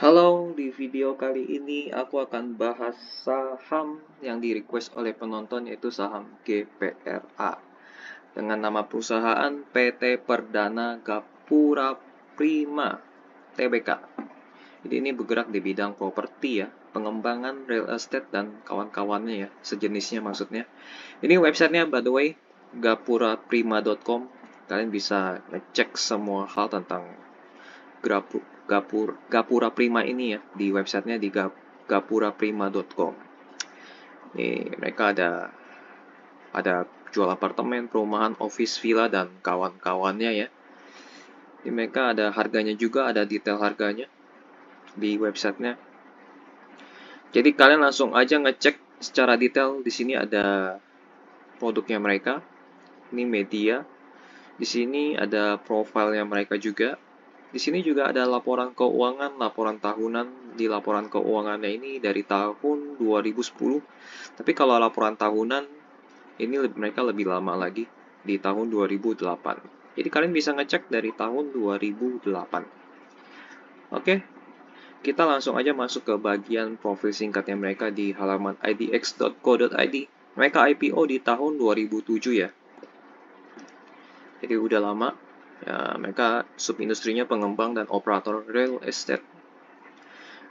Halo, di video kali ini aku akan bahas saham yang di-request oleh penonton yaitu saham GPRA dengan nama perusahaan PT Perdana Gapura Prima Tbk. Jadi ini bergerak di bidang properti ya, pengembangan real estate dan kawan-kawannya ya, sejenisnya maksudnya. Ini websitenya by the way gapuraprima.com. Kalian bisa ngecek semua hal tentang Gapura Prima ini ya di websitenya di gapuraprima.com. Nih mereka ada jual apartemen, perumahan, office, villa dan kawan-kawannya ya. Di mereka ada harganya juga, ada detail harganya di websitenya. Jadi kalian langsung aja ngecek secara detail. Di sini ada produknya mereka. Ini media. Di sini ada profilnya mereka juga. Di sini juga ada laporan keuangan, laporan tahunan. Di laporan keuangannya ini dari tahun 2010. Tapi kalau laporan tahunan, ini mereka lebih lama lagi, di tahun 2008. Jadi kalian bisa ngecek dari tahun 2008. Oke, kita langsung aja masuk ke bagian profil singkatnya mereka di halaman idx.co.id. Mereka IPO di tahun 2007 ya. Jadi udah lama. Ya, mereka subindustrinya pengembang dan operator real estate.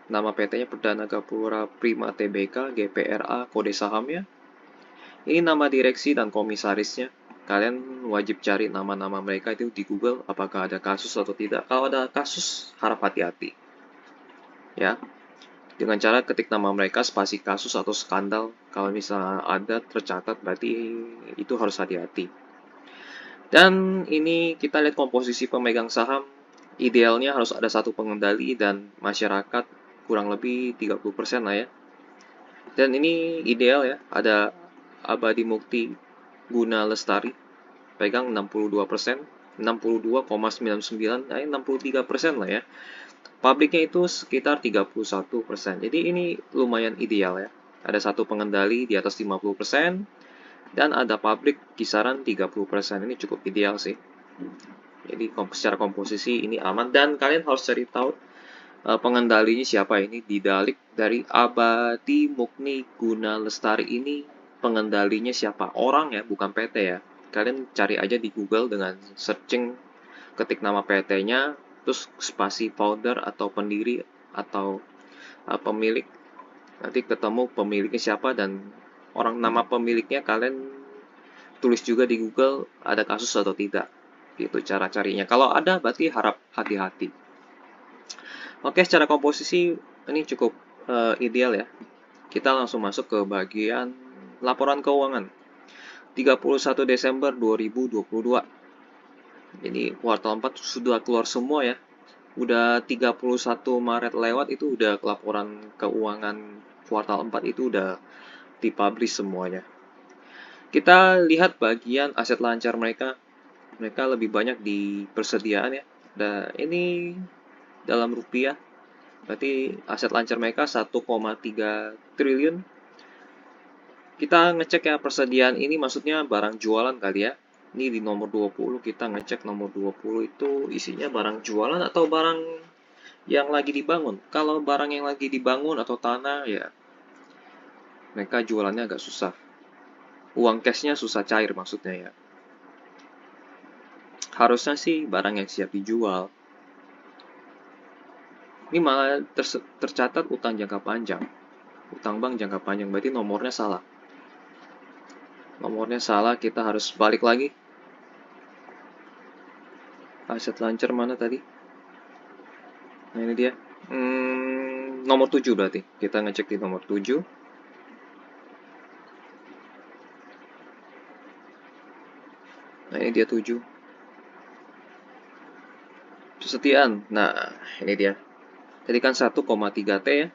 Nama PT-nya Perdana Gapura Prima Tbk GPRA, kode sahamnya. Ini nama direksi dan komisarisnya. Kalian wajib cari nama-nama mereka itu di Google apakah ada kasus atau tidak. Kalau ada kasus, harap hati-hati. Ya, dengan cara ketik nama mereka spasi kasus atau skandal. Kalau misalnya ada tercatat berarti itu harus hati-hati. Dan ini kita lihat komposisi pemegang saham. Idealnya harus ada satu pengendali dan masyarakat kurang lebih 30% lah ya. Dan ini ideal ya, ada Abadi Mukti Guna Lestari, pegang 62%, 62,99, 63% lah ya. Publiknya itu sekitar 31%. Jadi ini lumayan ideal ya. Ada satu pengendali di atas 50%, dan ada publik kisaran 30%. Ini cukup ideal sih. Jadi secara komposisi ini aman, dan kalian harus cari tahu pengendalinya siapa. Ini didalik dari Abadi Mukni Guna Lestari. Ini pengendalinya siapa? Orang ya, bukan PT ya. Kalian cari aja di Google dengan searching, ketik nama PT-nya, terus spasi founder atau pendiri atau pemilik. Nanti ketemu pemiliknya siapa dan orang nama pemiliknya kalian tulis juga di Google ada kasus atau tidak. Gitu cara carinya. Kalau ada berarti harap hati-hati. Oke, secara komposisi ini cukup ideal ya. Kita langsung masuk ke bagian laporan keuangan. 31 Desember 2022. Jadi kuartal 4 sudah keluar semua ya. Udah 31 Maret lewat itu udah laporan keuangan kuartal 4 itu udah dipublish semuanya. Kita lihat bagian aset lancar mereka. Mereka lebih banyak di persediaan ya. Dan ini dalam rupiah. Berarti aset lancar mereka 1,3 triliun. Kita ngecek ya persediaan ini maksudnya barang jualan kali ya. Ini di nomor 20 kita ngecek nomor 20 itu isinya barang jualan atau barang yang lagi dibangun. Kalau barang yang lagi dibangun atau tanah ya mereka jualannya agak susah. Uang cashnya susah cair maksudnya ya. Harusnya sih barang yang siap dijual. Ini malah tercatat utang jangka panjang. Utang bank jangka panjang, berarti nomornya salah. Nomornya salah, kita harus balik lagi. Aset lancar mana tadi? Nah ini dia. Nomor 7 berarti. Kita ngecek di nomor 7. Nah ini dia 7. Persediaan. Nah ini dia. Tadi kan 1,3 T ya.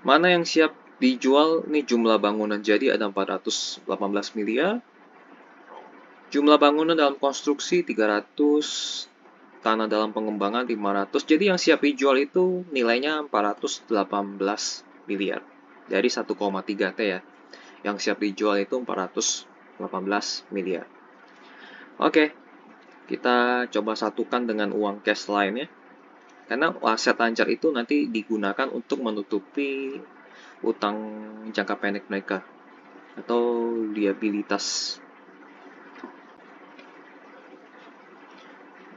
Mana yang siap dijual? Ini jumlah bangunan jadi ada 418 miliar. Jumlah bangunan dalam konstruksi 300, tanah dalam pengembangan 500. Jadi yang siap dijual itu nilainya 418 miliar. Dari 1,3 T ya. Yang siap dijual itu 418 miliar. Oke, kita coba satukan dengan uang cash lainnya. Karena aset lancar itu nanti digunakan untuk menutupi utang jangka pendek mereka atau liabilitas.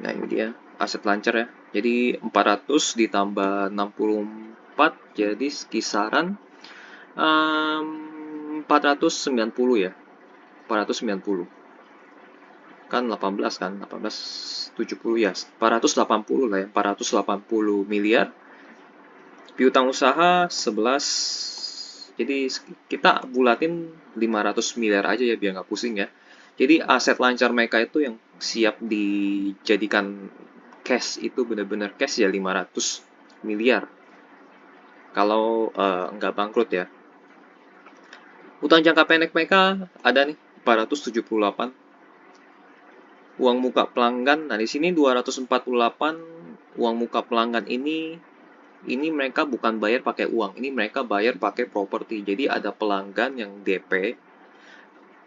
Nah, ini dia aset lancar ya. Jadi 400 ditambah 64 jadi kisaran 490 ya. 490. Kan 18 kan, 1870 ya. 480 lah ya, 480 miliar. Piutang usaha 11. Jadi kita bulatin 500 miliar aja ya biar nggak pusing ya. Jadi aset lancar mereka itu yang siap dijadikan cash itu benar-benar cash ya 500 miliar. Kalau nggak bangkrut ya. Utang jangka pendek mereka ada nih 478. Uang muka pelanggan, nah di sini 248 uang muka pelanggan ini mereka bukan bayar pakai uang, ini mereka bayar pakai properti. Jadi ada pelanggan yang DP,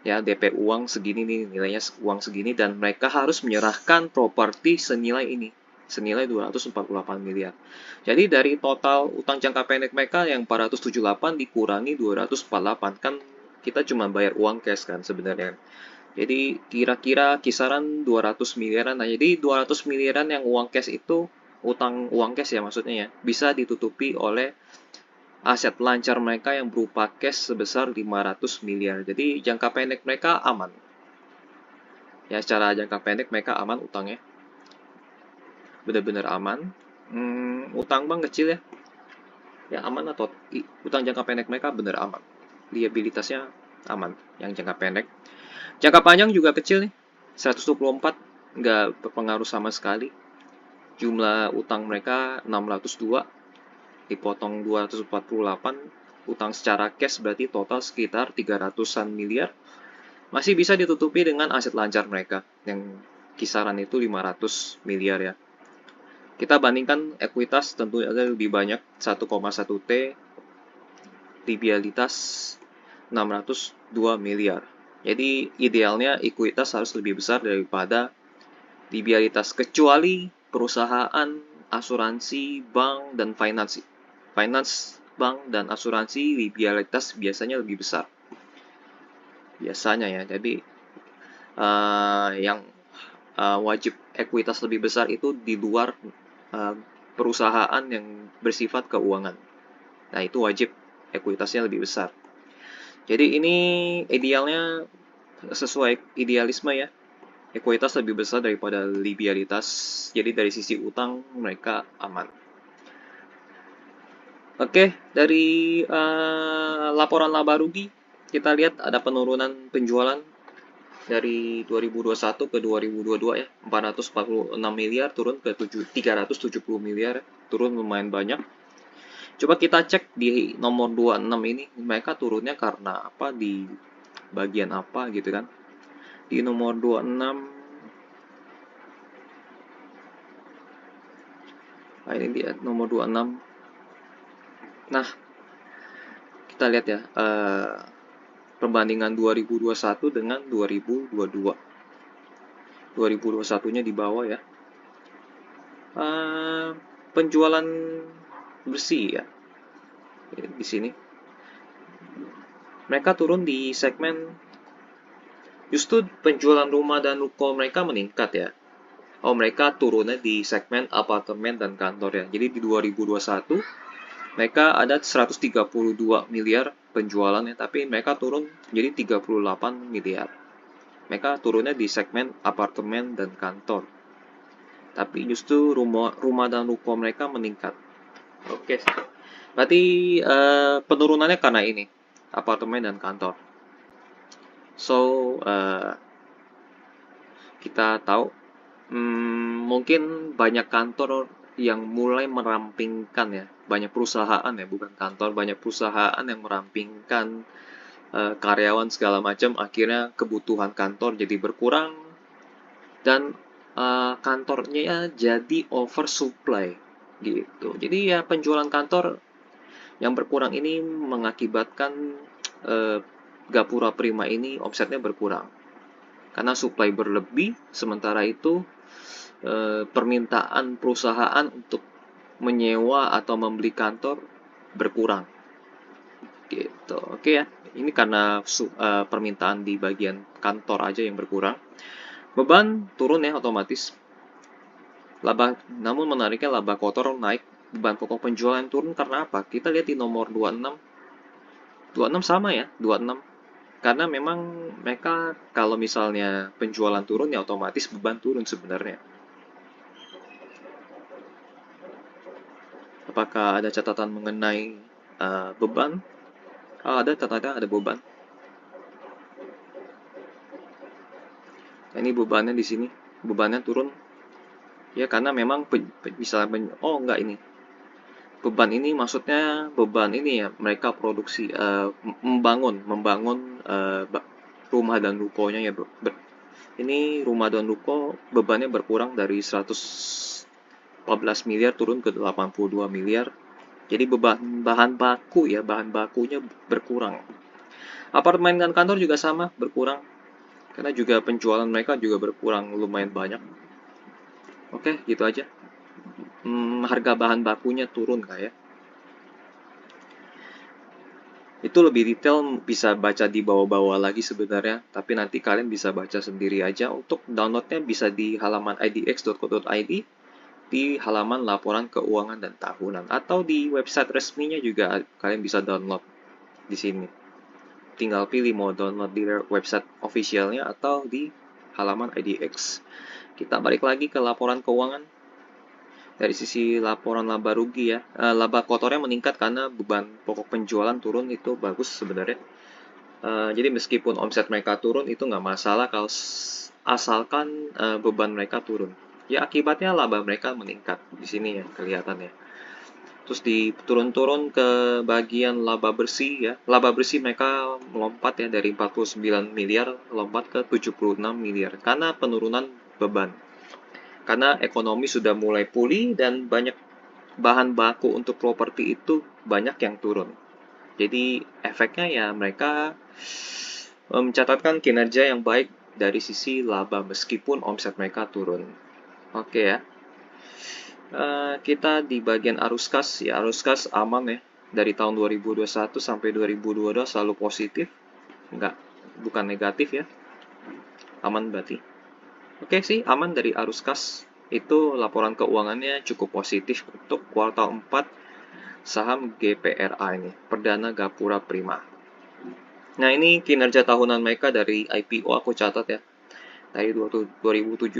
ya DP uang segini nih, nilainya uang segini, dan mereka harus menyerahkan properti senilai ini, senilai 248 miliar. Jadi dari total utang jangka pendek mereka yang 478 dikurangi 248, kan kita cuma bayar uang cash kan sebenarnya. Jadi kira-kira kisaran 200 miliaran. Nah, jadi 200 miliaran yang uang cash itu, utang uang cash ya maksudnya ya, bisa ditutupi oleh aset lancar mereka yang berupa cash sebesar 500 miliar. Jadi jangka pendek mereka aman. Ya, secara jangka pendek mereka aman utangnya. Benar-benar aman. Utang bank kecil ya. Ya aman atau utang jangka pendek mereka benar aman. Liabilitasnya aman yang jangka pendek. Jangka panjang juga kecil nih, 124, nggak berpengaruh sama sekali. Jumlah utang mereka 602, dipotong 248, utang secara cash berarti total sekitar 300-an miliar. Masih bisa ditutupi dengan aset lancar mereka, yang kisaran itu 500 miliar ya. Kita bandingkan ekuitas tentu ada lebih banyak, 1,1 T, liabilitas 602 miliar. Jadi idealnya ekuitas harus lebih besar daripada liabilitas kecuali perusahaan, asuransi, bank, dan finance. Finance, bank, dan asuransi liabilitas biasanya lebih besar. Biasanya ya, jadi yang wajib ekuitas lebih besar itu di luar perusahaan yang bersifat keuangan. Nah, itu wajib ekuitasnya lebih besar. Jadi ini idealnya sesuai idealisme ya. Ekuitas lebih besar daripada liabilitas. Jadi dari sisi utang mereka aman. Oke, dari laporan laba rugi kita lihat ada penurunan penjualan dari 2021 ke 2022 ya. 446 miliar turun ke 370 miliar, turun lumayan banyak. Coba kita cek di nomor 26 ini, mereka turunnya karena apa, di bagian apa gitu kan. Di nomor 26, nah ini dia nomor 26. Nah, kita lihat ya, perbandingan 2021 dengan 2022. 2021-nya di bawah ya. Penjualan bersih ya. Di sini. Mereka turun di segmen, justru penjualan rumah dan ruko mereka meningkat ya. Oh, mereka turunnya di segmen apartemen dan kantor ya. Jadi di 2021 mereka ada 132 miliar penjualannya, tapi mereka turun jadi 38 miliar. Mereka turunnya di segmen apartemen dan kantor. Tapi justru rumah dan ruko mereka meningkat. Oke. Berarti penurunannya karena ini, apartemen dan kantor. So, kita tahu mungkin banyak kantor yang mulai merampingkan ya, banyak perusahaan ya, bukan kantor, banyak perusahaan yang merampingkan karyawan segala macam, akhirnya kebutuhan kantor jadi berkurang dan kantornya jadi oversupply gitu. Jadi ya penjualan kantor yang berkurang ini mengakibatkan Gapura Prima ini omsetnya berkurang karena supply berlebih, sementara itu permintaan perusahaan untuk menyewa atau membeli kantor berkurang. Gitu. Oke ya. Ini karena permintaan di bagian kantor aja yang berkurang. Beban turun ya otomatis. Namun menariknya laba kotor naik, beban pokok penjualan turun karena apa? Kita lihat di nomor 26. 26 sama ya, 26. Karena memang mereka kalau misalnya penjualan turun ya otomatis beban turun sebenarnya. Apakah ada catatan mengenai beban? Ada catatan, ada beban. Ini bebannya di sini, bebannya turun. Ya karena memang misalnya oh enggak ini. Beban ini maksudnya beban ini ya mereka produksi membangun rumah dan rukonya ya ini rumah dan ruko bebannya berkurang dari 114 miliar turun ke 82 miliar. Jadi bahan bakunya berkurang. Apartemen dan kantor juga sama berkurang karena juga penjualan mereka juga berkurang lumayan banyak. Oke, gitu aja. Harga bahan bakunya turun kayak. Itu lebih detail bisa baca di bawah-bawah lagi sebenarnya, tapi nanti kalian bisa baca sendiri aja. Untuk downloadnya bisa di halaman idx.co.id, di halaman laporan keuangan dan tahunan, atau di website resminya juga kalian bisa download di sini. Tinggal pilih mau download di website officialnya atau di halaman IDX. Kita balik lagi ke laporan keuangan. Dari sisi laporan laba rugi ya, laba kotornya meningkat karena beban pokok penjualan turun, itu bagus sebenarnya. Jadi meskipun omset mereka turun itu nggak masalah kalau asalkan beban mereka turun. Ya akibatnya laba mereka meningkat di sini ya kelihatannya. Terus diturun-turun ke bagian laba bersih ya. Laba bersih mereka melompat ya dari 49 miliar lompat ke 76 miliar karena penurunan beban. Karena ekonomi sudah mulai pulih dan banyak bahan baku untuk properti itu banyak yang turun. Jadi efeknya ya mereka mencatatkan kinerja yang baik dari sisi laba meskipun omset mereka turun. Oke ya. Kita di bagian arus kas ya, arus kas aman ya. Dari tahun 2021 sampai 2022 selalu positif. Bukan negatif ya. Aman berarti. Oke sih, aman dari arus kas. Itu laporan keuangannya cukup positif untuk kuartal 4 saham GPRA ini, Perdana Gapura Prima. Nah, ini kinerja tahunan mereka dari IPO aku catat ya. Dari 2007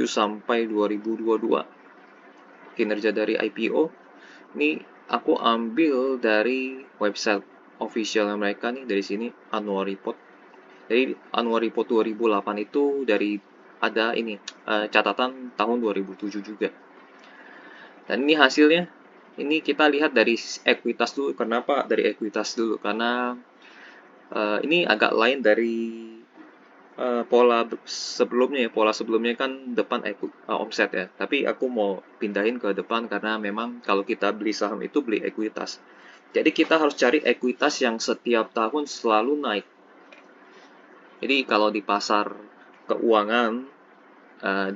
sampai 2022. Kinerja dari IPO ini aku ambil dari website official mereka nih, dari sini annual report. Jadi annual report 2008 itu dari ada ini catatan tahun 2007 juga. Dan ini hasilnya. Ini kita lihat dari ekuitas dulu. Kenapa dari ekuitas dulu? Karena ini agak lain dari pola sebelumnya ya. Pola sebelumnya kan depan omset ya. Tapi aku mau pindahin ke depan karena memang kalau kita beli saham itu beli ekuitas. Jadi kita harus cari ekuitas yang setiap tahun selalu naik. Jadi kalau di pasar keuangan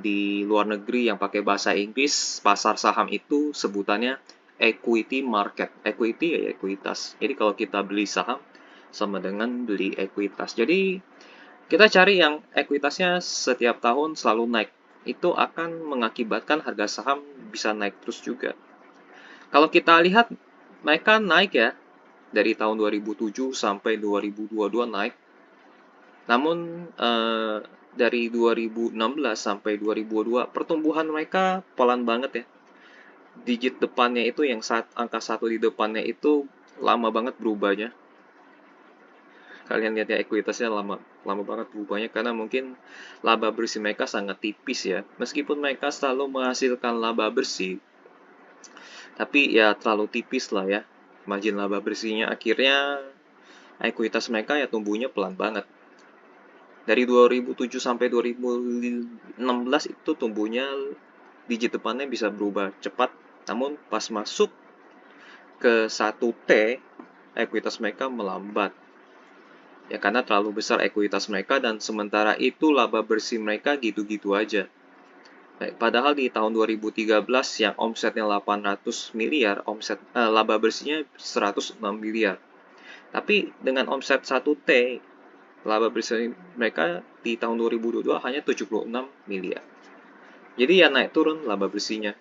di luar negeri yang pakai bahasa Inggris, pasar saham itu sebutannya equity market. Equity ya ekuitas. Jadi kalau kita beli saham sama dengan beli ekuitas. Jadi kita cari yang ekuitasnya setiap tahun selalu naik. Itu akan mengakibatkan harga saham bisa naik terus juga. Kalau kita lihat mereka naik ya dari tahun 2007 sampai 2022 naik. Namun dari 2016 sampai 2022 pertumbuhan mereka pelan banget ya. Digit depannya itu yang angka 1 di depannya itu lama banget berubahnya. Kalian lihat ya ekuitasnya lama banget berubahnya karena mungkin laba bersih mereka sangat tipis ya. Meskipun mereka selalu menghasilkan laba bersih, tapi ya terlalu tipis lah ya. Margin laba bersihnya, akhirnya ekuitas mereka ya tumbuhnya pelan banget. Dari 2007 sampai 2016 itu tumbuhnya digit depannya bisa berubah cepat, namun pas masuk ke 1T, ekuitas mereka melambat. Ya karena terlalu besar ekuitas mereka dan sementara itu laba bersih mereka gitu-gitu aja. Padahal di tahun 2013 yang omsetnya 800 miliar, laba bersihnya 106 miliar. Tapi dengan omset 1T, laba bersih mereka di tahun 2022 hanya 76 miliar. Jadi ya naik turun laba bersihnya.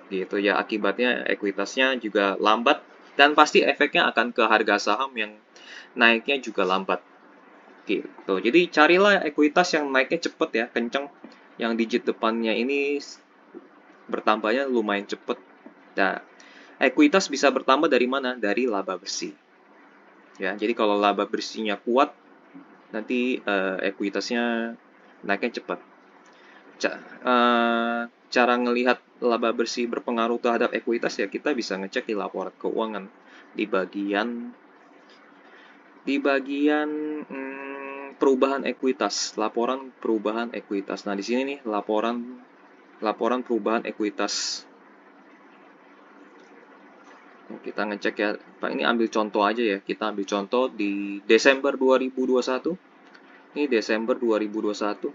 Gitu ya, akibatnya ekuitasnya juga lambat dan pasti efeknya akan ke harga saham yang naiknya juga lambat. Gitu. Jadi carilah ekuitas yang naiknya cepet ya, kenceng. Yang digit depannya ini bertambahnya lumayan cepet. Nah, ekuitas bisa bertambah dari mana? Dari laba bersih. Ya, jadi kalau laba bersihnya kuat, nanti ekuitasnya naiknya cepat. Cara ngelihat laba bersih berpengaruh terhadap ekuitas ya kita bisa ngecek di laporan keuangan di bagian perubahan ekuitas, laporan perubahan ekuitas. Nah, di sini nih laporan perubahan ekuitas. Kita ngecek ya, Pak, ini ambil contoh aja ya. Kita ambil contoh di Desember 2021. Ini Desember 2021.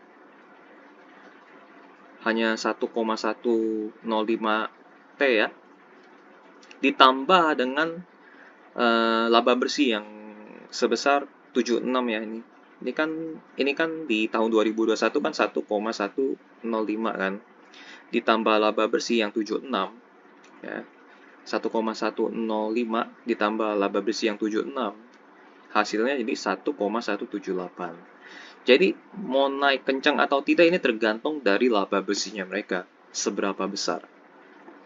Hanya 1,105 T ya. Ditambah dengan laba bersih yang sebesar 76 ya ini. Ini kan di tahun 2021 kan 1,105 kan. Ditambah laba bersih yang 76 ya. 1,105 ditambah laba bersih yang 76, hasilnya jadi 1,178. Jadi mau naik kencang atau tidak ini tergantung dari laba bersihnya mereka seberapa besar.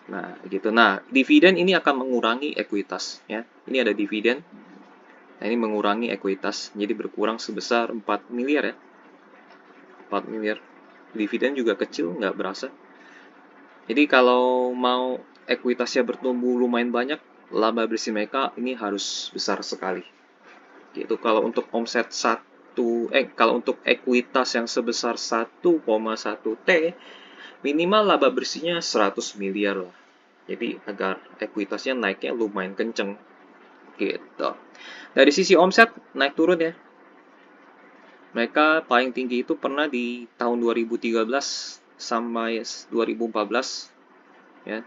Nah, gitu. Nah, dividen ini akan mengurangi ekuitas ya. Ini ada dividen. Nah, ini mengurangi ekuitas. Jadi berkurang sebesar 4 miliar ya. 4 miliar. Dividen juga kecil, nggak berasa. Jadi kalau mau ekuitasnya bertumbuh lumayan banyak, laba bersih mereka ini harus besar sekali. Gitu. Kalau untuk kalau untuk ekuitas yang sebesar 1,1 T, minimal laba bersihnya 100 miliar lah. Jadi agar ekuitasnya naiknya lumayan kenceng. Gitu. Dari sisi omset naik turun ya. Mereka paling tinggi itu pernah di tahun 2013 sampai 2014 ya.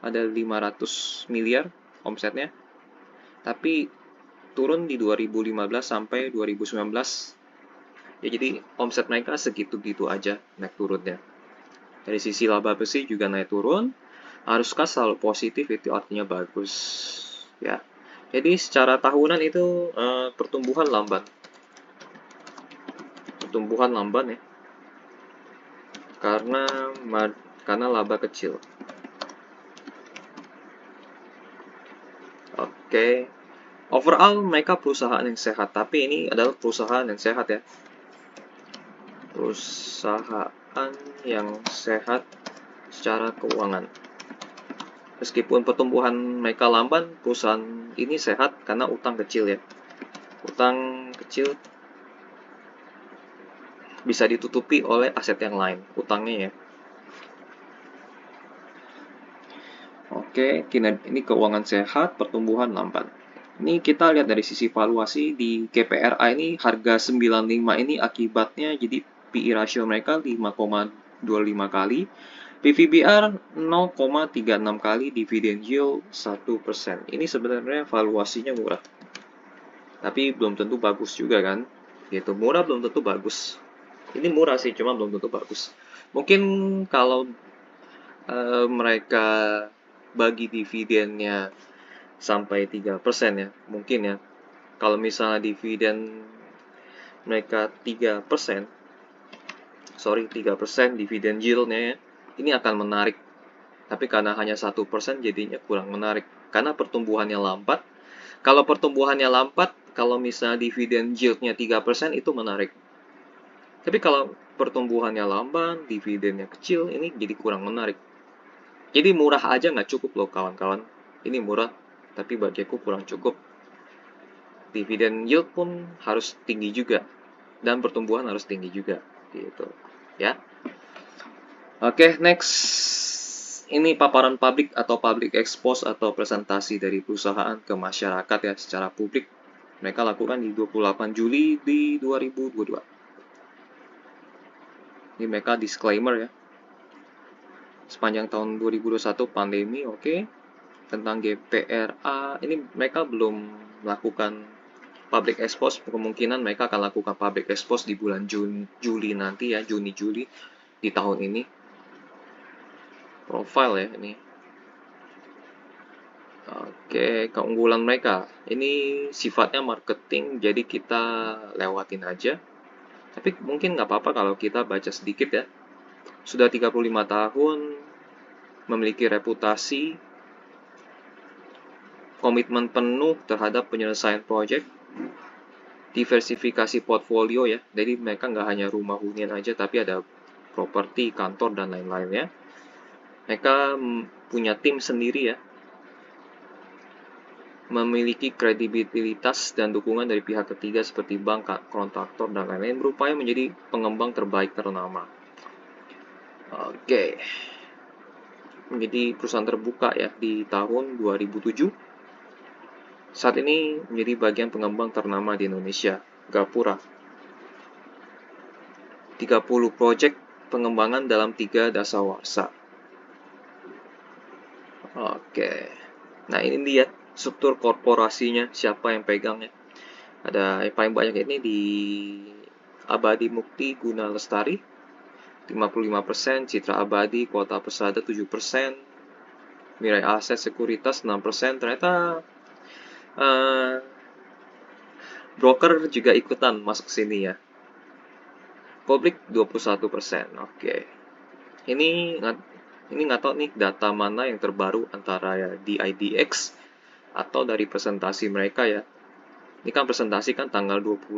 Ada 500 miliar omsetnya. Tapi turun di 2015 sampai 2019. Ya jadi omset mereka segitu-gitu aja naik turunnya. Dari sisi laba bersih juga naik turun. Haruskah selalu positif itu artinya bagus. Ya. Jadi secara tahunan itu pertumbuhan lambat. Pertumbuhan lambat ya. Karena laba kecil. Oke. Overall mereka perusahaan yang sehat, tapi ini adalah perusahaan yang sehat ya. Perusahaan yang sehat secara keuangan. Meskipun pertumbuhan mereka lambat, perusahaan ini sehat karena utang kecil ya. Utang kecil bisa ditutupi oleh aset yang lain, utangnya ya. Oke, ini keuangan sehat, pertumbuhan lambat. Ini kita lihat dari sisi valuasi di KPRA ini harga 95 ini akibatnya jadi PE ratio mereka 5,25 kali, PVBR 0,36 kali, dividend yield 1%. Ini sebenarnya valuasinya murah. Tapi belum tentu bagus juga kan. Gitu, murah belum tentu bagus. Ini murah sih, cuma belum tentu bagus. Mungkin kalau mereka bagi dividennya sampai 3% ya, mungkin ya. Kalau misalnya dividen mereka 3%, 3% dividen yieldnya ya, ini akan menarik. Tapi karena hanya 1% jadinya kurang menarik. Karena pertumbuhannya lambat. Kalau pertumbuhannya lambat, kalau misalnya dividen yieldnya 3% itu menarik. Tapi kalau pertumbuhannya lambat, dividennya kecil, ini jadi kurang menarik. Jadi murah aja nggak cukup loh kawan-kawan. Ini murah, tapi bagiku kurang cukup. Dividen yield pun harus tinggi juga. Dan pertumbuhan harus tinggi juga. Gitu. Ya. Oke, next. Ini paparan publik atau public expose atau presentasi dari perusahaan ke masyarakat ya secara publik. Mereka lakukan di 28 Juli di 2022. Ini mereka disclaimer ya. sepanjang tahun 2021 pandemi, oke. Tentang GPRA, ini mereka belum melakukan public expose, kemungkinan mereka akan lakukan public expose di bulan Juli nanti ya, Juni-Juli di tahun ini. Profile ya ini. Oke, keunggulan mereka. Ini sifatnya marketing, jadi kita lewatin aja. Tapi mungkin nggak apa-apa kalau kita baca sedikit ya. Sudah 35 tahun, memiliki reputasi, komitmen penuh terhadap penyelesaian proyek, diversifikasi portfolio ya. Jadi mereka nggak hanya rumah hunian aja, tapi ada properti, kantor, dan lain-lainnya. Mereka punya tim sendiri ya. Memiliki kredibilitas dan dukungan dari pihak ketiga seperti bank, kontraktor, dan lain-lain, berupaya menjadi pengembang terbaik ternama. Oke. Menjadi perusahaan terbuka ya di tahun 2007. Saat ini menjadi bagian pengembang ternama di Indonesia, Gapura. 30 proyek pengembangan dalam 3 dasawarsa. Oke. Nah, ini dia struktur korporasinya, siapa yang pegangnya. Ada yang paling banyak ini di Abadi Mukti Guna Lestari, 55%, Citra Abadi Kota Persada 7%, Mirai Aset Sekuritas 6%. Ternyata broker juga ikutan masuk sini ya. Publik 21%. Oke. Ini nggak tahu nih data mana yang terbaru antara ya di IDX atau dari presentasi mereka ya. Ini kan presentasi kan tanggal 21.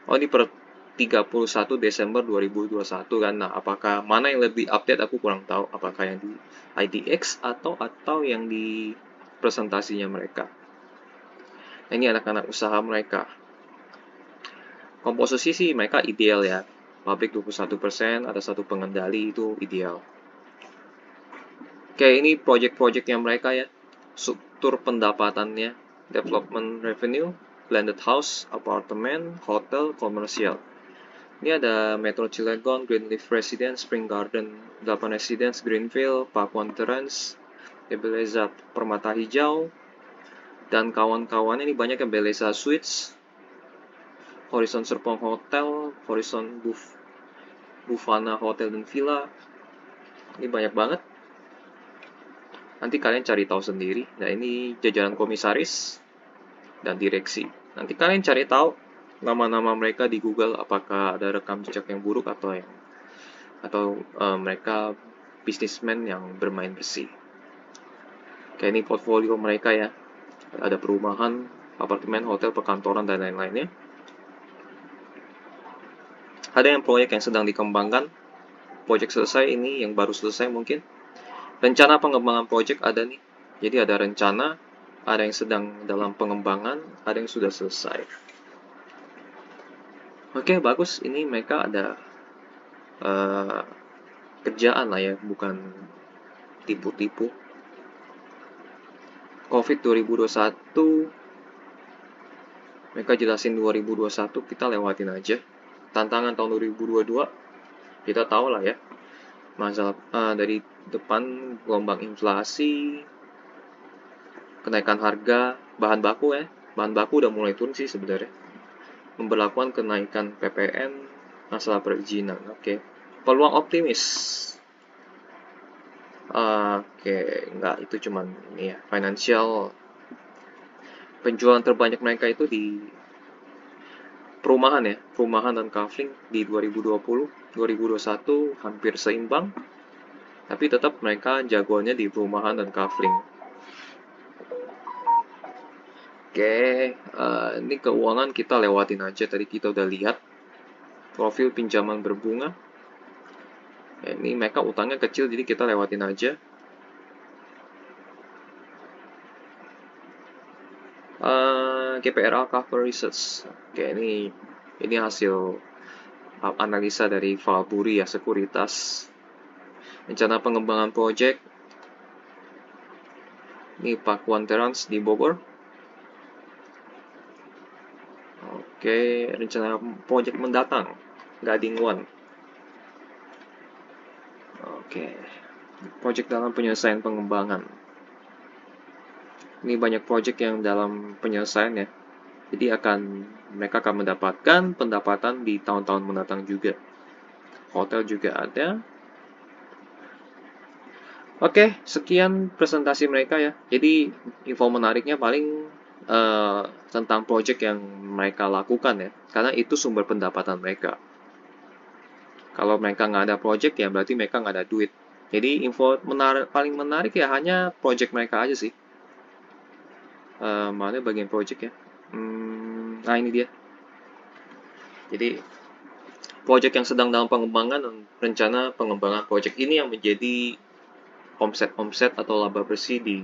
Oh, ini per 31 Desember 2021 kan. Nah, apakah mana yang lebih update aku kurang tahu. Apakah yang di IDX atau yang di presentasinya mereka. Nah, ini anak-anak usaha mereka. Komposisi sih mereka ideal ya. Pabrik 21%, ada satu pengendali, itu ideal. Oke, ini project-projectnya mereka ya. Struktur pendapatannya, development revenue, landed house, apartemen, hotel, komersial. Ini ada Metro Cilegon, Greenleaf Residence, Spring Garden, 8 Residence, Greenville, Pakuan Terrace, Beleza Permata Hijau, dan kawan-kawan. Ini banyak yang Beleza Suites, Horizon Serpong Hotel, Horizon Bufana Hotel dan Villa. Ini banyak banget. Nanti kalian cari tahu sendiri. Nah, ini jajaran komisaris dan direksi. Nanti kalian cari tahu nama-nama mereka di Google, apakah ada rekam jejak yang buruk atau mereka bisnismen yang bermain bersih. Kayak ini portfolio mereka ya. Ada perumahan, apartemen, hotel, perkantoran, dan lain-lainnya. Ada yang proyek yang sedang dikembangkan. Proyek selesai, ini yang baru selesai mungkin. Rencana pengembangan proyek ada nih. Jadi ada rencana, ada yang sedang dalam pengembangan, ada yang sudah selesai. Oke, bagus. Ini mereka ada kerjaan lah ya, bukan tipu-tipu. COVID 2021, mereka jelasin 2021, kita lewatin aja. Tantangan tahun 2022, kita tahu lah ya. Masalah dari depan, gelombang inflasi, kenaikan harga bahan baku ya. Bahan baku udah mulai turun sih sebenarnya. Memberlakukan kenaikan PPN, masalah perizinan. Oke. Peluang optimis. Oke, enggak, itu cuman ini ya, financial. Penjualan terbanyak mereka itu di perumahan ya, perumahan dan kafling di 2020, 2021 hampir seimbang. Tapi tetap mereka jagoannya di perumahan dan kafling. Oke, ini keuangan kita lewatin aja. Tadi kita udah lihat profil pinjaman berbunga. Ini mereka utangnya kecil, jadi kita lewatin aja. GPRA Cover Research. Oke, ini hasil analisa dari Valburi ya, sekuritas. Rencana pengembangan proyek. Ini Pakuan Terrace di Bogor. Oke, rencana proyek mendatang, Gading One. Oke. Project dalam penyelesaian pengembangan. Ini banyak project yang dalam penyelesaian ya. Jadi mereka akan mendapatkan pendapatan di tahun-tahun mendatang juga. Hotel juga ada. Oke, sekian presentasi mereka ya. Jadi info menariknya paling tentang project yang mereka lakukan ya. Karena itu sumber pendapatan mereka. Kalau mereka nggak ada project ya berarti mereka nggak ada duit. Jadi info paling menarik ya hanya project mereka aja sih. Mana bagian project ya? Nah ini dia. Jadi project yang sedang dalam pengembangan dan rencana pengembangan project ini yang menjadi omset atau laba bersih di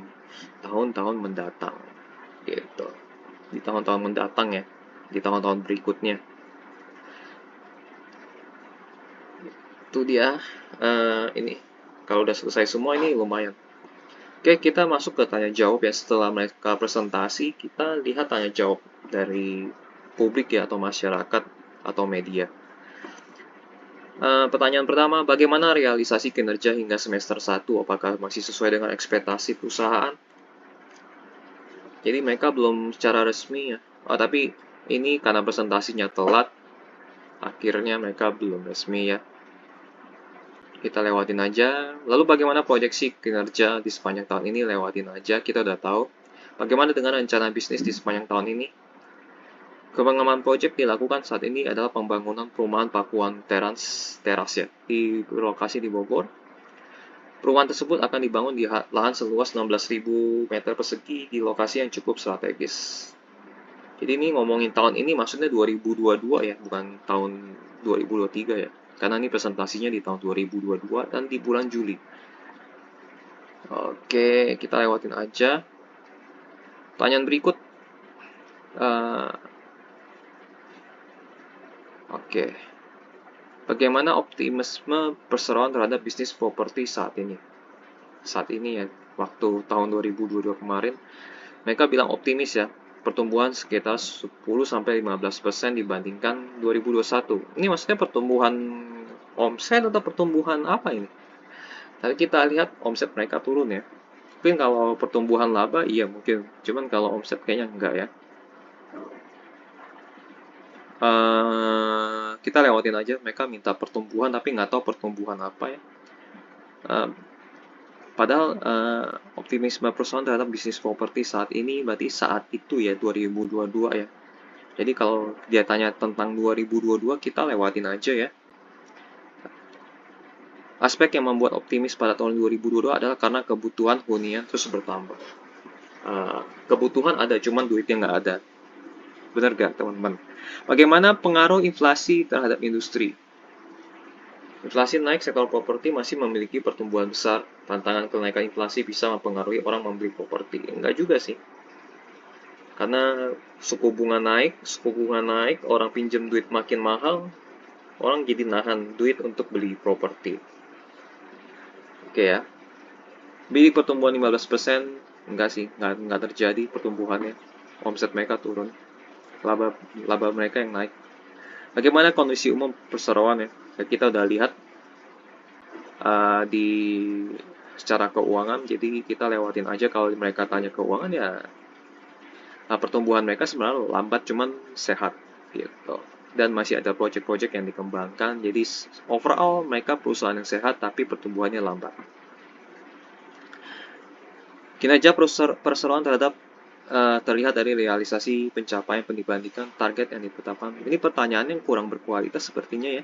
tahun-tahun mendatang. Gitu. Di tahun-tahun mendatang ya. Di tahun-tahun berikutnya. Itu dia. Ini. Kalau udah selesai semua ini lumayan. Oke, kita masuk ke tanya jawab ya. Setelah mereka presentasi, kita lihat tanya jawab dari publik ya atau masyarakat atau media. Pertanyaan pertama, bagaimana realisasi kinerja hingga semester 1? Apakah masih sesuai dengan ekspektasi perusahaan? Jadi mereka belum secara resmi ya. Tapi ini karena presentasinya telat, akhirnya mereka belum resmi ya. Kita lewatin aja. Lalu bagaimana proyeksi kinerja di sepanjang tahun ini? Lewatin aja, kita udah tahu. Bagaimana dengan rencana bisnis di sepanjang tahun ini? Pengembangan proyek dilakukan saat ini adalah pembangunan perumahan Pakuan teras ya, di lokasi di Bogor. Perumahan tersebut akan dibangun di lahan seluas 16.000 meter persegi di lokasi yang cukup strategis. Jadi ini ngomongin tahun ini maksudnya 2022 ya, bukan tahun 2023 ya. Karena ini presentasinya di tahun 2022 dan di bulan Juli. Oke, kita lewatin aja. Pertanyaan berikut. Oke. Bagaimana optimisme perseroan terhadap bisnis properti saat ini? Saat ini ya, waktu tahun 2022 kemarin, mereka bilang optimis ya, pertumbuhan sekitar 10-15% dibandingkan 2021. Ini maksudnya pertumbuhan omset atau pertumbuhan apa ini? Tadi kita lihat omset mereka turun ya. Mungkin kalau pertumbuhan laba iya mungkin, cuman kalau omset kayaknya enggak ya. Kita lewatin aja, mereka minta pertumbuhan tapi nggak tahu pertumbuhan apa ya. Padahal optimisme perusahaan terhadap bisnis properti saat ini berarti saat itu ya 2022 ya. Jadi kalau dia tanya tentang 2022 kita lewatin aja ya. Aspek yang membuat optimis pada tahun 2022 adalah karena kebutuhan hunian terus bertambah. Kebutuhan ada, cuman duitnya nggak ada. Benar gak teman-teman? Bagaimana pengaruh inflasi terhadap industri? Inflasi naik, sektor properti masih memiliki pertumbuhan besar. Tantangan kenaikan inflasi bisa mempengaruhi orang membeli properti. Enggak juga sih. Karena suku bunga naik, orang pinjam duit makin mahal, orang jadi nahan duit untuk beli properti. Oke ya. Bidik pertumbuhan 15%, enggak sih, enggak terjadi pertumbuhannya. Omset mereka turun. Laba mereka yang naik. Bagaimana kondisi umum perseroan ya? Kita udah lihat di secara keuangan, jadi kita lewatin aja kalau mereka tanya keuangan ya. Pertumbuhan mereka sebenarnya lambat, cuman sehat gitu. Dan masih ada project-project yang dikembangkan, jadi overall mereka perusahaan yang sehat tapi pertumbuhannya lambat. Kinerja perseroan terhadap terlihat dari realisasi pencapaian dibandingkan target yang ditetapkan. Ini pertanyaan yang kurang berkualitas sepertinya ya.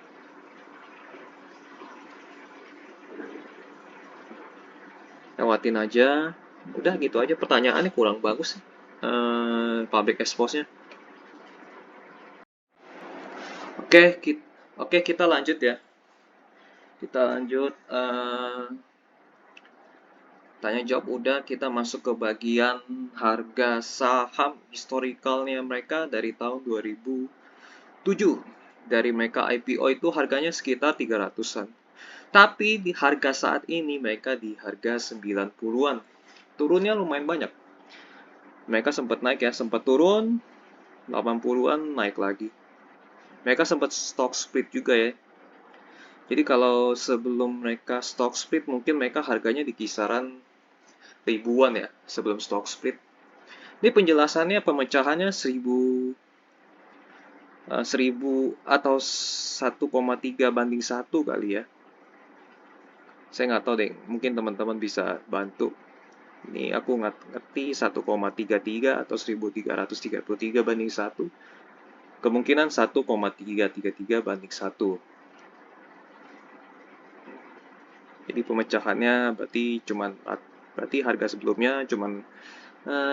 Lewatin aja. Udah gitu aja, pertanyaannya kurang bagus. Public expose-nya. Oke, kita lanjut ya. Kita lanjut. Tanya jawab udah, kita masuk ke bagian harga saham historicalnya mereka dari tahun 2007. Dari mereka IPO itu harganya sekitar 300-an. Tapi di harga saat ini mereka di harga 90-an. Turunnya lumayan banyak. Mereka sempat naik ya, sempat turun 80-an naik lagi. Mereka sempat stock split juga ya. Jadi kalau sebelum mereka stock split mungkin mereka harganya di kisaran ribuan ya sebelum stock split. Ini penjelasannya pemecahannya 1000 atau 1,3 banding 1 kali ya. Saya nggak tahu deh, mungkin teman-teman bisa bantu. Ini aku ngerti 1,33 atau 1333 banding 1. Kemungkinan 1,333 banding 1. Jadi pemecahannya berarti harga sebelumnya cuman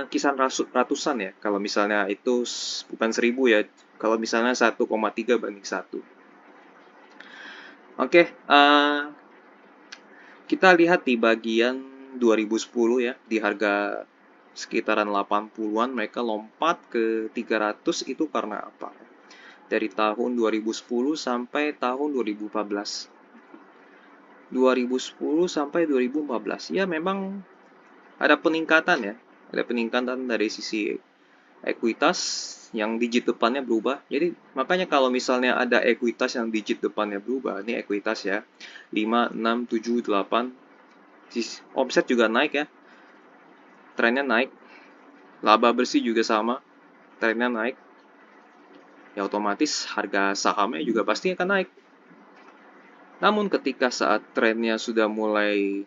kisaran ratusan ya. Kalau misalnya itu bukan 1000 ya. Kalau misalnya 1,3 banding 1. Oke, kita lihat di bagian 2010 ya, di harga sekitaran 80-an mereka lompat ke 300 itu karena apa? Dari tahun 2010 sampai tahun 2014. 2010 sampai 2014. Ya memang ada peningkatan ya. Ada peningkatan dari sisi ekuitas yang digit depannya berubah. Jadi makanya kalau misalnya ada ekuitas yang digit depannya berubah, ini ekuitas ya. 5, 6, 7, 8. Omset juga naik ya. Trennya naik. Laba bersih juga sama. Trennya naik. Ya otomatis harga sahamnya juga pasti akan naik. Namun ketika saat trennya sudah mulai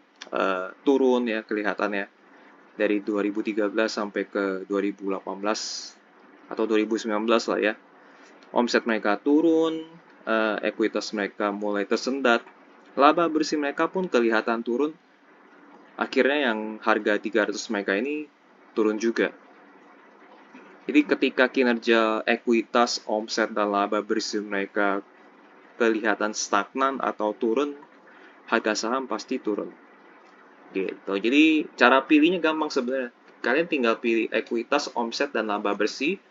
turun ya kelihatannya dari 2013 sampai ke 2018 atau 2019 lah ya, omset mereka turun, ekuitas mereka mulai tersendat, laba bersih mereka pun kelihatan turun. Akhirnya yang harga 300 mereka ini turun juga. Jadi ketika kinerja ekuitas, omset, dan laba bersih mereka kelihatan stagnan atau turun, harga saham pasti turun. Gitu. Jadi cara pilihnya gampang sebenarnya. Kalian tinggal pilih ekuitas, omset, dan laba bersih.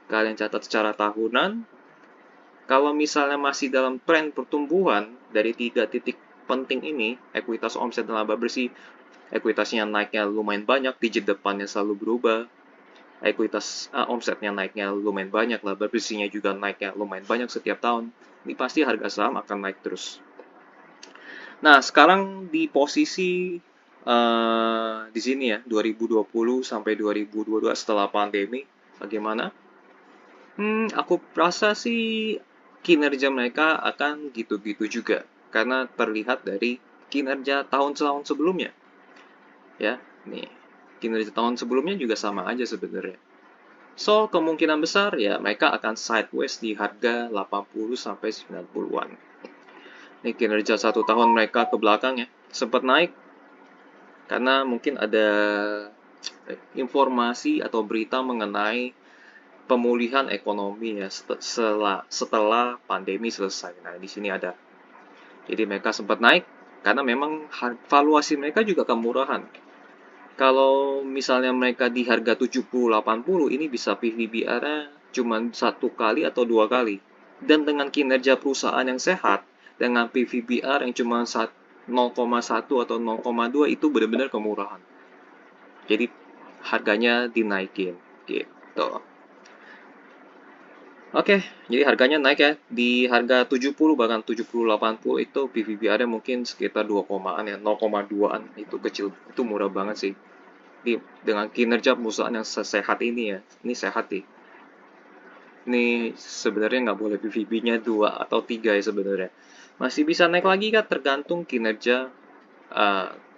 Kalian catat secara tahunan. Kalau misalnya masih dalam tren pertumbuhan dari 3 titik penting ini, ekuitas, omset, dan laba bersih, ekuitasnya naiknya lumayan banyak, digit depannya selalu berubah. Ekuitas omsetnya naiknya lumayan banyak, laba bersihnya juga naiknya lumayan banyak setiap tahun. Ini pasti harga saham akan naik terus. Nah, sekarang di posisi di sini ya, 2020 sampai 2022 setelah pandemi, bagaimana? Aku rasa sih kinerja mereka akan gitu-gitu juga, karena terlihat dari kinerja tahun-tahun sebelumnya. Ya, nih, kinerja tahun sebelumnya juga sama aja sebenarnya. So, kemungkinan besar ya mereka akan sideways di harga 80 sampai 90-an. Ini kinerja 1 tahun mereka ke belakang ya, sempat naik karena mungkin ada informasi atau berita mengenai pemulihan ekonomi ya setelah pandemi selesai. Nah, di sini ada. Jadi mereka sempat naik karena memang valuasi mereka juga kemurahan. Kalau misalnya mereka di harga 70-80, ini bisa PVBR-nya cuma 1 kali atau 2 kali. Dan dengan kinerja perusahaan yang sehat, dengan PVBR yang cuma 0,1 atau 0,2 itu benar-benar kemurahan. Jadi harganya dinaikin gitu. Oke, jadi harganya naik ya. Di harga 70 bahkan 70-80 itu PVBR-nya mungkin sekitar 2 komaan ya, 0,2-an. Itu kecil, itu murah banget sih. Dengan kinerja perusahaan yang sehat ini ya, ini sehat nih. Ini sebenarnya nggak boleh PVB-nya 2 atau 3 ya sebenarnya. Masih bisa naik lagi kan tergantung kinerja.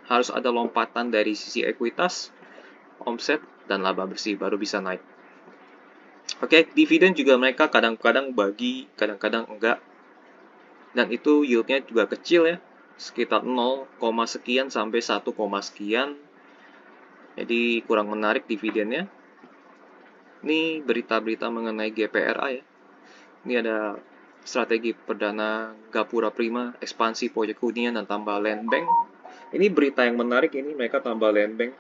Harus ada lompatan dari sisi ekuitas, omset, dan laba bersih baru bisa naik. Oke, dividen juga mereka kadang-kadang bagi, kadang-kadang enggak. Dan itu yield-nya juga kecil ya, sekitar 0, sekian sampai 1, sekian. Jadi kurang menarik dividennya. Ini berita-berita mengenai GPRA ya. Ini ada strategi perdana Gapura Prima, ekspansi proyek hunian dan tambah land bank. Ini berita yang menarik, ini mereka tambah land bank.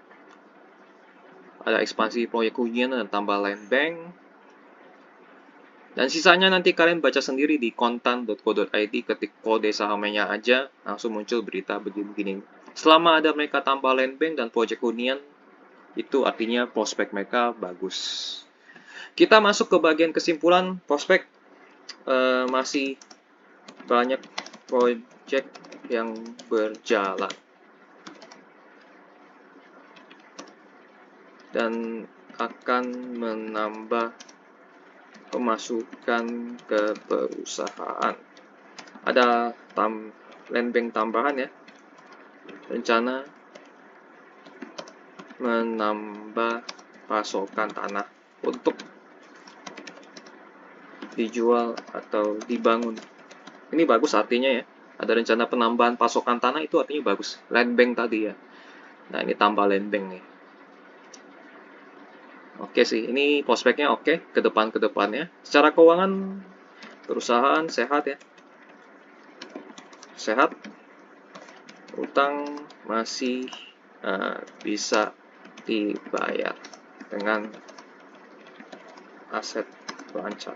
Ada ekspansi proyek hunian dan tambah land bank. Dan sisanya nanti kalian baca sendiri di kontan.co.id, ketik kode sahamnya aja, langsung muncul berita begini-begini. Selama ada mereka tambah land bank dan proyek hunian, itu artinya prospek mereka bagus. Kita masuk ke bagian kesimpulan prospek. Masih banyak project yang berjalan dan akan menambah pemasukan ke perusahaan. Ada land bank tambahan ya, rencana menambah pasokan tanah untuk dijual atau dibangun. Ini bagus artinya ya, ada rencana penambahan pasokan tanah, itu artinya bagus. Land bank tadi ya, nah ini tambah land bank nih. Oke sih, ini prospeknya oke ke depannya. Secara keuangan perusahaan sehat ya, sehat. Utang masih bisa dibayar dengan aset lancar.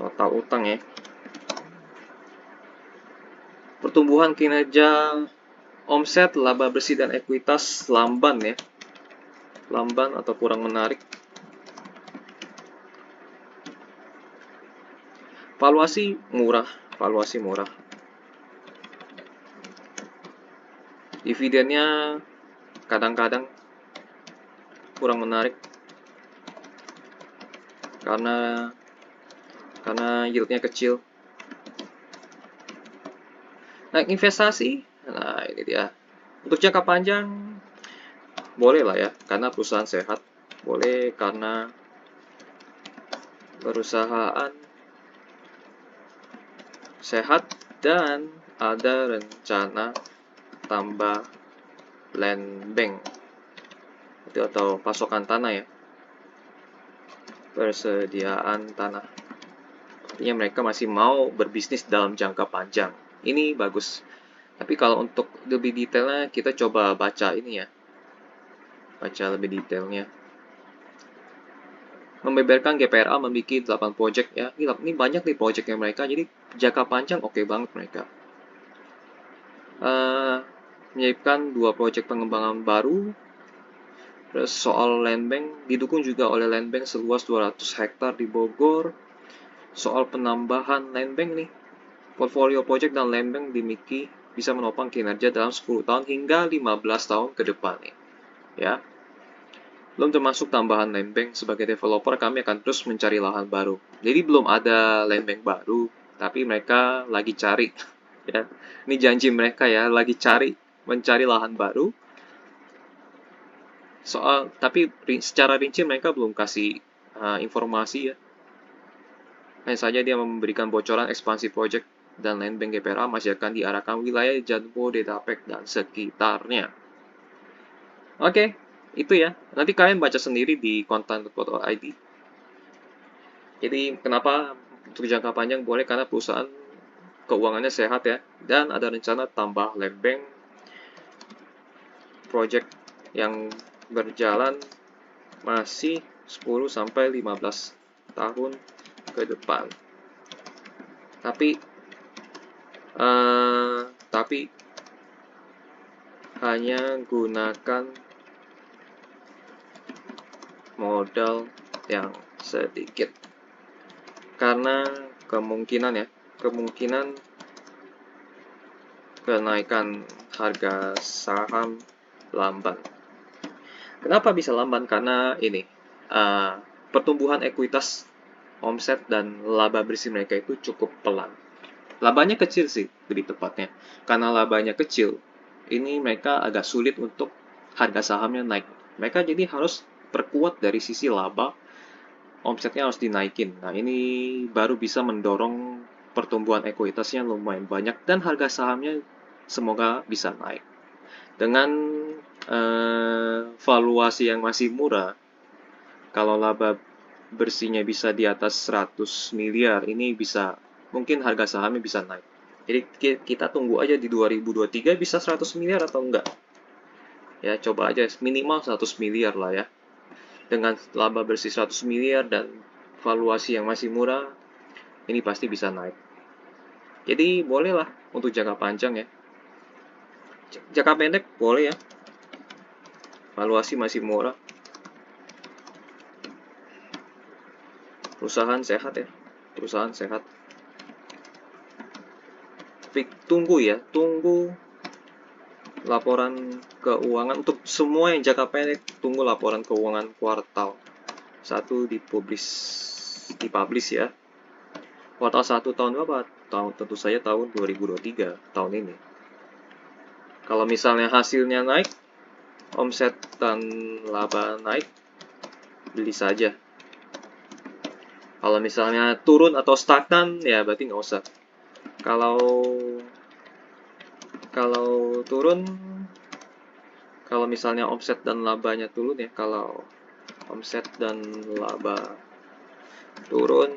Total utang ya. Pertumbuhan kinerja omset, laba bersih dan ekuitas lamban ya. Lamban atau kurang menarik. Valuasi murah. Dividennya kadang-kadang kurang menarik karena yieldnya kecil. Nah, investasi, nah ini dia. Untuk jangka panjang boleh lah ya, karena perusahaan sehat. Boleh karena perusahaan sehat dan ada rencana tambah land bank itu atau pasokan tanah ya, persediaan tanah. Artinya mereka masih mau berbisnis dalam jangka panjang. Ini bagus. Tapi kalau untuk lebih detailnya kita coba baca ini ya, baca lebih detailnya. Membeberkan GPRA memiliki 8 project ya. Ini banyak nih projectnya mereka, jadi jangka panjang oke banget mereka. Menyiapkan 2 project pengembangan baru. Terus soal land bank, didukung juga oleh land bank seluas 200 hektar di Bogor. Soal penambahan land bank nih, portfolio project dan land bank dimiliki bisa menopang kinerja dalam 10 tahun hingga 15 tahun ke depan nih. Ya. Belum termasuk tambahan land bank. Sebagai developer kami akan terus mencari lahan baru. Jadi belum ada land bank baru, tapi mereka lagi cari ya. Ini janji mereka ya, lagi mencari lahan baru. Tapi secara rinci mereka belum kasih informasi ya. Hanya saja dia memberikan bocoran ekspansi project dan land bank GPRA masih akan diarahkan wilayah Jabodetabek dan sekitarnya. Oke, itu ya. Nanti kalian baca sendiri di kontan.id. Jadi kenapa untuk jangka panjang boleh, karena perusahaan keuangannya sehat ya, dan ada rencana tambah land bank, project yang berjalan masih 10-15 tahun ke depan. Tapi hanya gunakan modal yang sedikit karena kemungkinan kenaikan harga saham lamban. Kenapa bisa lamban? Karena ini pertumbuhan ekuitas, omset dan laba bersih mereka itu cukup pelan. Labanya kecil sih lebih tepatnya. Karena labanya kecil, ini mereka agak sulit untuk harga sahamnya naik. Mereka jadi harus perkuat dari sisi laba, omsetnya harus dinaikin. Nah, ini baru bisa mendorong pertumbuhan ekuitasnya lumayan banyak dan harga sahamnya semoga bisa naik. Dengan valuasi yang masih murah, kalau laba bersihnya bisa di atas 100 miliar, ini bisa, mungkin harga sahamnya bisa naik. Jadi kita tunggu aja di 2023 bisa 100 miliar atau enggak. Ya, coba aja minimal 100 miliar lah ya. Dengan laba bersih 100 miliar dan valuasi yang masih murah, ini pasti bisa naik. Jadi bolehlah untuk jangka panjang ya. Jangka pendek boleh ya. Valuasi masih murah. Perusahaan sehat ya. Perusahaan sehat. tunggu ya, tunggu laporan keuangan untuk semua yang jangka pendek. Tunggu laporan keuangan kuartal 1 dipublish ya. Kuartal 1 tahun berapa? Tentu saja tahun 2023, tahun ini. Kalau misalnya hasilnya naik, omset dan laba naik, beli saja. Kalau misalnya turun atau stagnan, ya berarti nggak usah. Kalau turun, kalau misalnya omset dan labanya turun ya, kalau omset dan laba turun,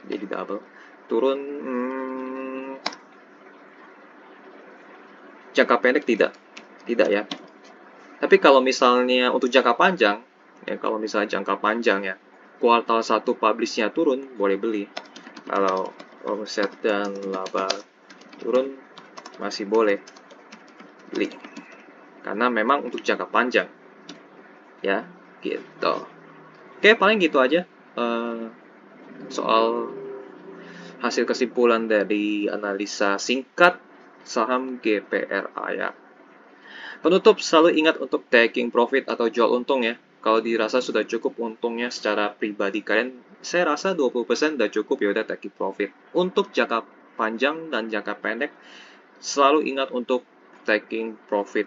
jadi double, turun, jangka pendek tidak ya. Tapi kalau misalnya untuk jangka panjang, ya kalau misalnya jangka panjang ya, kuartal 1 publishnya turun, boleh beli. Kalau omset dan laba turun, masih boleh beli. Karena memang untuk jangka panjang. Ya, gitu. Oke, paling gitu aja. Soal hasil kesimpulan dari analisa singkat saham GPRA ya. Penutup, selalu ingat untuk taking profit atau jual untung ya. Kalau dirasa sudah cukup untungnya secara pribadi kalian, saya rasa 20% udah cukup ya, udah taking profit. Untuk jangka panjang dan jangka pendek, selalu ingat untuk taking profit.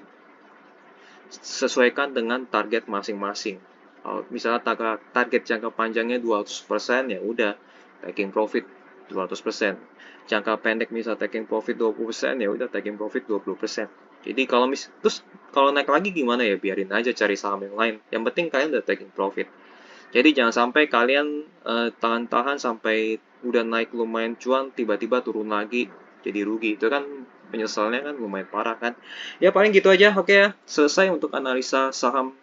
Sesuaikan dengan target masing-masing. Kalau misalnya target jangka panjangnya 200%, ya udah taking profit 200%. Jangka pendek misalnya taking profit 20%, ya udah taking profit 20%. Jadi terus kalau naik lagi gimana ya, biarin aja cari saham yang lain. Yang penting kalian udah taking profit. Jadi jangan sampai kalian tahan-tahan sampai udah naik lumayan cuan, tiba-tiba turun lagi jadi rugi. Itu kan penyesalannya kan lumayan parah kan. Ya paling gitu aja. Oke ya, selesai untuk analisa saham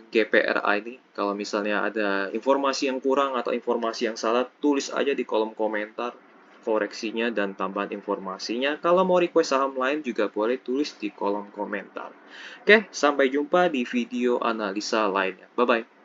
GPRA ini. Kalau misalnya ada informasi yang kurang atau informasi yang salah, tulis aja di kolom komentar koreksinya dan tambahan informasinya. Kalau mau request saham lain juga boleh tulis di kolom komentar. Oke, sampai jumpa di video analisa lainnya. Bye-bye.